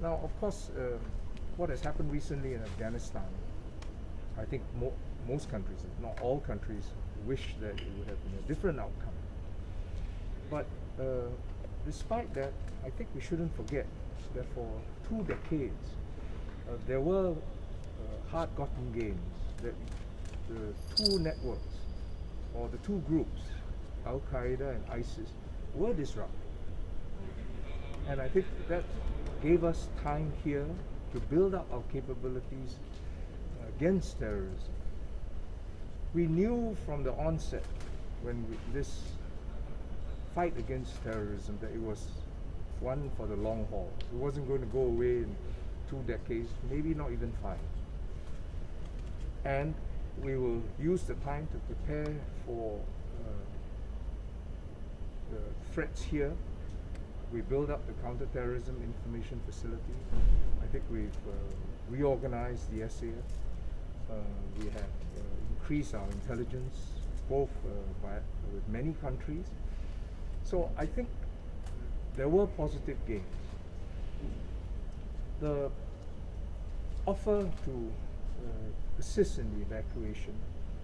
Now, of course, what has happened recently in Afghanistan, I think most countries, if not all countries, wish that it would have been a different outcome. But despite that, I think we shouldn't forget that for 2 decades, there were hard-gotten gains, that the 2 networks, or the 2 groups, Al-Qaeda and ISIS, were disrupted. And I think that gave us time here to build up our capabilities against terrorism. We knew from the onset, when this fight against terrorism, that it was one for the long haul. It wasn't going to go away in 2 decades, maybe not even 5. And we will use the time to prepare for the threats here. We build up the counterterrorism information facility. I think we've reorganized the SAF. We have increased our intelligence, both with many countries. So I think there were positive gains. The offer to assist in the evacuation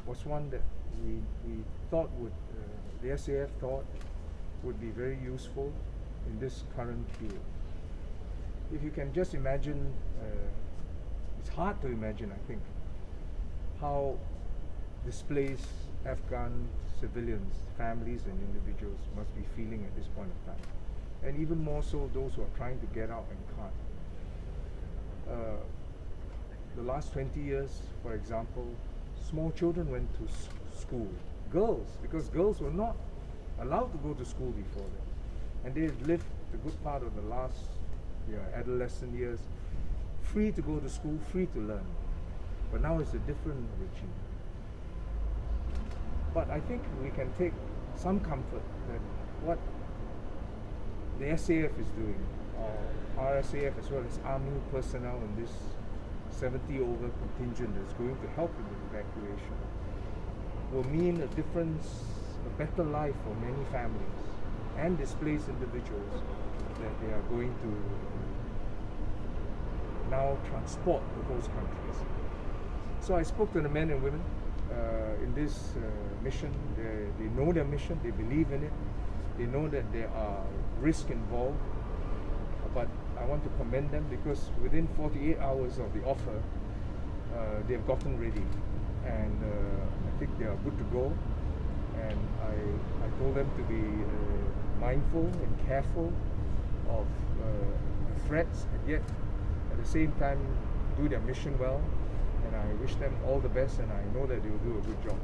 was one that we thought would, the SAF thought would be very useful in this current field. If you can just imagine, it's hard to imagine, I think, how displaced Afghan civilians, families and individuals must be feeling at this point of time. And even more so those who are trying to get out and can't. The last 20 years, for example, small children went to school. Girls, because girls were not allowed to go to school before that. And they lived the good part of the last adolescent years free to go to school, free to learn. But now it's a different regime. But I think we can take some comfort that what the SAF is doing, RSAF as well as Army personnel in this 70-over contingent that's going to help in the evacuation, will mean a difference, a better life for many families and displaced individuals that they are going to now transport to host countries. So I spoke to the men and women in this mission. They know their mission, they believe in it, they know that there are risks involved, but I want to commend them because within 48 hours of the offer, they've gotten ready, and I think they are good to go. And I told them to be mindful and careful of the threats, and yet at the same time do their mission well. And I wish them all the best, and I know that they will do a good job.